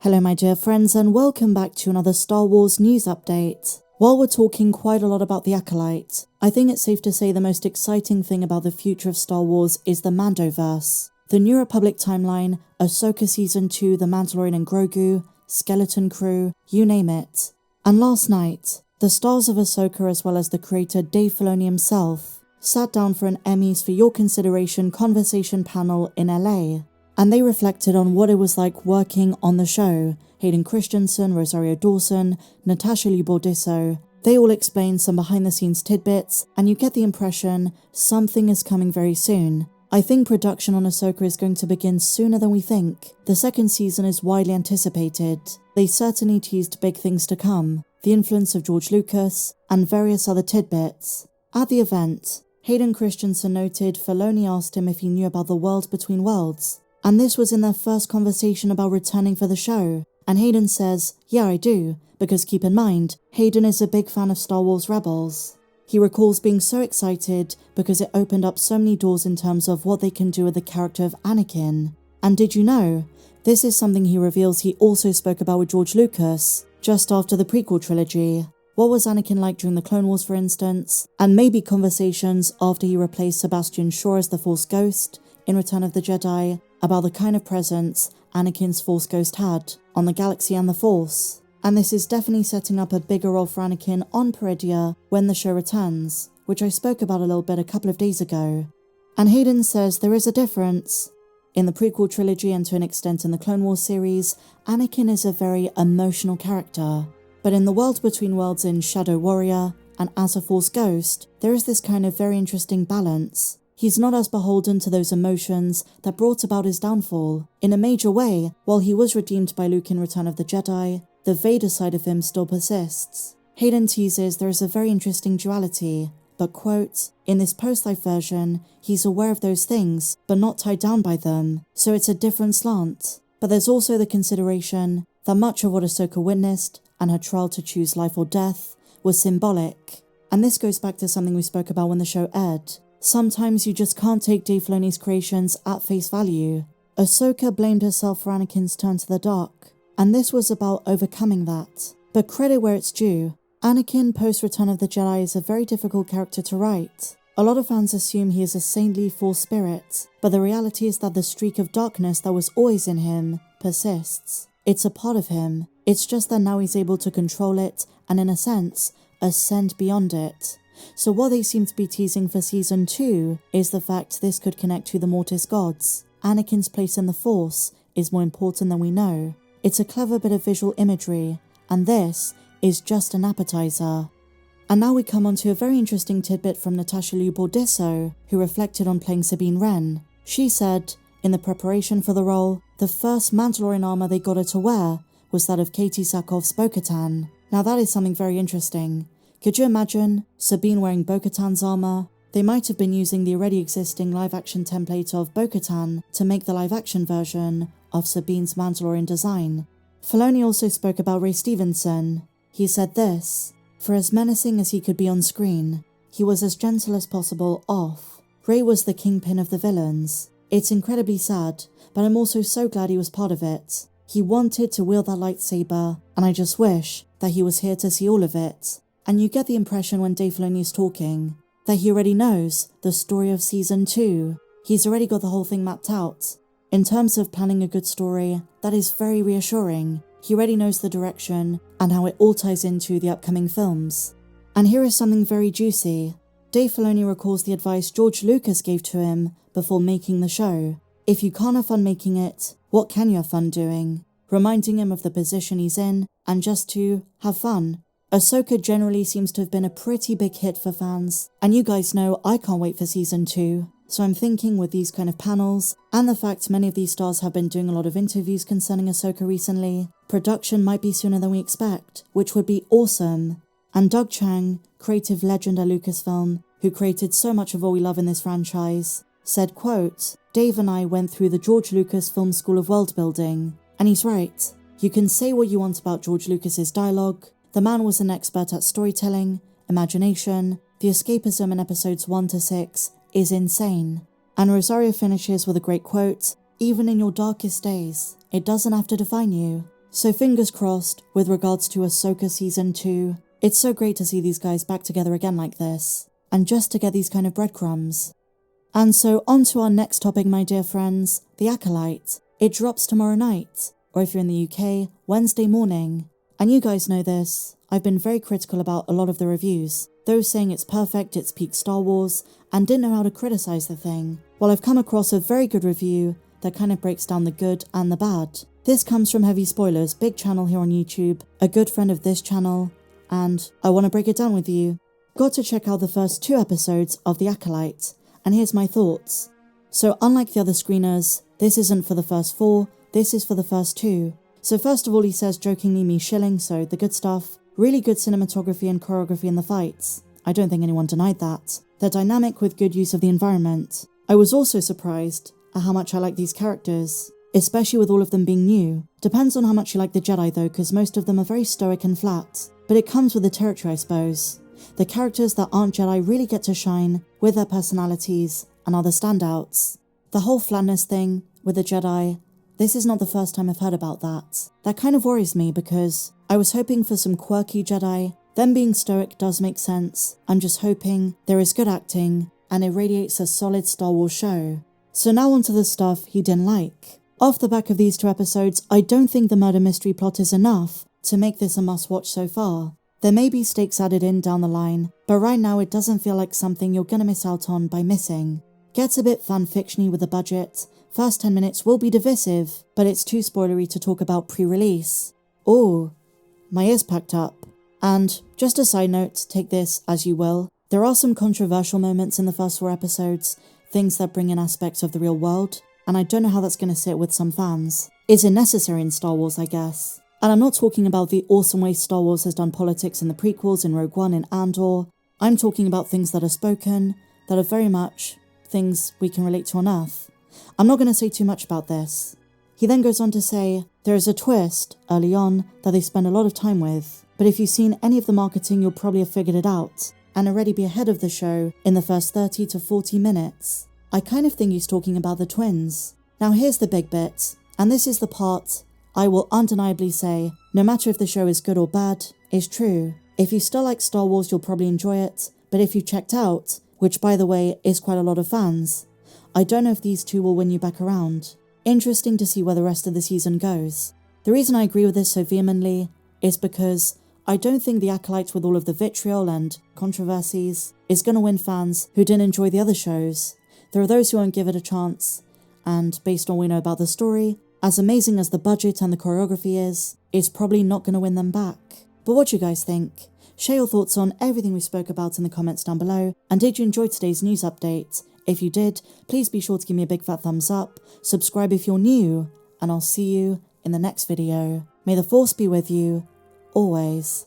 Hello my dear friends and welcome back to another Star Wars news update. While we're talking quite a lot about the Acolyte, I think it's safe to say the most exciting thing about the future of Star Wars is the Mandoverse. The New Republic timeline, Ahsoka Season 2, The Mandalorian and Grogu, Skeleton Crew, you name it. And last night, the stars of Ahsoka as well as the creator Dave Filoni himself sat down for an Emmys for Your Consideration conversation panel in LA. And they reflected on what it was like working on the show. Hayden, Christensen, Rosario Dawson, Natasha Liu, they all explained some behind the scenes tidbits, and you get the impression something is coming very soon. I think production on Ahsoka is going to begin sooner than we think. The second season is widely anticipated. They certainly teased big things to come, the influence of George Lucas, and various other tidbits. At the event, Hayden Christensen noted Filoni asked him if he knew about the world between worlds. And this was in their first conversation about returning for the show. And Hayden says, yeah, I do, because keep in mind, Hayden is a big fan of Star Wars Rebels. He recalls being so excited because it opened up so many doors in terms of what they can do with the character of Anakin. And did you know, this is something he reveals he also spoke about with George Lucas, just after the prequel trilogy. What was Anakin like during the Clone Wars, for instance? And maybe conversations after he replaced Sebastian Shaw as the Force Ghost in Return of the Jedi, about the kind of presence Anakin's Force Ghost had on the galaxy and the Force. And this is definitely setting up a bigger role for Anakin on Peridea when the show returns, which I spoke about a little bit a couple of days ago. And Hayden says there is a difference. In the prequel trilogy and to an extent in the Clone Wars series, Anakin is a very emotional character. But in the World Between Worlds in Shadow Warrior and as a Force Ghost, there is this kind of very interesting balance. He's not as beholden to those emotions that brought about his downfall. In a major way, while he was redeemed by Luke in Return of the Jedi, the Vader side of him still persists. Hayden teases there is a very interesting duality, but quote, in this post-life version, he's aware of those things, but not tied down by them, so it's a different slant. But there's also the consideration that much of what Ahsoka witnessed, and her trial to choose life or death, was symbolic. And this goes back to something we spoke about when the show aired. Sometimes you just can't take Dave Filoni's creations at face value. Ahsoka blamed herself for Anakin's turn to the dark, and this was about overcoming that. But credit where it's due, Anakin post-Return of the Jedi is a very difficult character to write. A lot of fans assume he is a saintly Force spirit, but the reality is that the streak of darkness that was always in him persists. It's a part of him, it's just that now he's able to control it and in a sense, ascend beyond it. So what they seem to be teasing for Season 2 is the fact this could connect to the Mortis gods. Anakin's place in the Force is more important than we know. It's a clever bit of visual imagery, and this is just an appetizer. And now we come on to a very interesting tidbit from Natasha Liu, who reflected on playing Sabine Wren. She said, in the preparation for the role, the first Mandalorian armor they got her to wear was that of Katie Sackhoff's Bo-Katan. Now that is something very interesting. Could you imagine Sabine wearing Bo-Katan's armor? They might have been using the already existing live-action template of Bo-Katan to make the live-action version of Sabine's Mandalorian design. Filoni also spoke about Ray Stevenson. He said this, for as menacing as he could be on screen, he was as gentle as possible off. Ray was the kingpin of the villains. It's incredibly sad, but I'm also so glad he was part of it. He wanted to wield that lightsaber, and I just wish that he was here to see all of it. And you get the impression when Dave Filoni is talking, that he already knows the story of Season 2. He's already got the whole thing mapped out. In terms of planning a good story, that is very reassuring. He already knows the direction and how it all ties into the upcoming films. And here is something very juicy. Dave Filoni recalls the advice George Lucas gave to him before making the show. If you can't have fun making it, what can you have fun doing? Reminding him of the position he's in and just to have fun. Ahsoka generally seems to have been a pretty big hit for fans, and you guys know I can't wait for Season 2. So I'm thinking with these kind of panels, and the fact many of these stars have been doing a lot of interviews concerning Ahsoka recently, production might be sooner than we expect, which would be awesome. And Doug Chiang, creative legend at Lucasfilm, who created so much of what we love in this franchise, said, quote, Dave and I went through the George Lucas Film School of World Building, and he's right. You can say what you want about George Lucas's dialogue. The man was an expert at storytelling, imagination. The escapism in episodes 1 to 6 is insane. And Rosario finishes with a great quote, even in your darkest days, it doesn't have to define you. So fingers crossed with regards to Ahsoka Season 2. It's so great to see these guys back together again like this, and just to get these kind of breadcrumbs. And so on to our next topic, my dear friends, The Acolyte. It drops tomorrow night, or if you're in the UK, Wednesday morning. And you guys know this, I've been very critical about a lot of the reviews, those saying it's perfect, it's peak Star Wars, and didn't know how to criticize the thing. Well, I've come across a very good review that kind of breaks down the good and the bad. This comes from Heavy Spoilers, big channel here on YouTube, a good friend of this channel, and I want to break it down with you. Got to check out the first 2 episodes of The Acolyte, and here's my thoughts. So unlike the other screeners, this isn't for the first 4, this is for the first 2. So first of all, he says jokingly me shilling, so the good stuff. Really good cinematography and choreography in the fights. I don't think anyone denied that. They're dynamic with good use of the environment. I was also surprised at how much I like these characters, especially with all of them being new. Depends on how much you like the Jedi though, because most of them are very stoic and flat. But it comes with the territory, I suppose. The characters that aren't Jedi really get to shine with their personalities and are the standouts. The whole flatness thing with the Jedi, this is not the first time I've heard about that. That kind of worries me because I was hoping for some quirky Jedi. Them being stoic does make sense. I'm just hoping there is good acting and it radiates a solid Star Wars show. So now onto the stuff he didn't like. Off the back of these 2 episodes, I don't think the murder mystery plot is enough to make this a must-watch so far. There may be stakes added in down the line, but right now it doesn't feel like something you're gonna miss out on by missing. Gets a bit fan-fictiony with the budget. First 10 minutes will be divisive, but it's too spoilery to talk about pre-release. Ooh, my ears packed up. And just a side note, take this as you will. There are some controversial moments in the first 4 episodes, things that bring in aspects of the real world, and I don't know how that's gonna sit with some fans. Is it necessary in Star Wars, I guess? And I'm not talking about the awesome way Star Wars has done politics in the prequels, in Rogue One, in Andor. I'm talking about things that are spoken, that are very much things we can relate to on Earth. I'm not going to say too much about this. He then goes on to say, there is a twist early on that they spend a lot of time with, but if you've seen any of the marketing you'll probably have figured it out, and already be ahead of the show in the first 30 to 40 minutes. I kind of think he's talking about the twins. Now here's the big bit, and this is the part I will undeniably say, no matter if the show is good or bad, is true. If you still like Star Wars, you'll probably enjoy it, but if you checked out, which by the way is quite a lot of fans, I don't know if these 2 will win you back around. Interesting to see where the rest of the season goes. The reason I agree with this so vehemently is because I don't think The Acolyte, with all of the vitriol and controversies, is going to win fans who didn't enjoy the other shows. There are those who won't give it a chance, and based on what we know about the story, as amazing as the budget and the choreography is, it's probably not going to win them back. But what do you guys think? Share your thoughts on everything we spoke about in the comments down below, and did you enjoy today's news update? If you did, please be sure to give me a big fat thumbs up, subscribe if you're new, and I'll see you in the next video. May the Force be with you, always.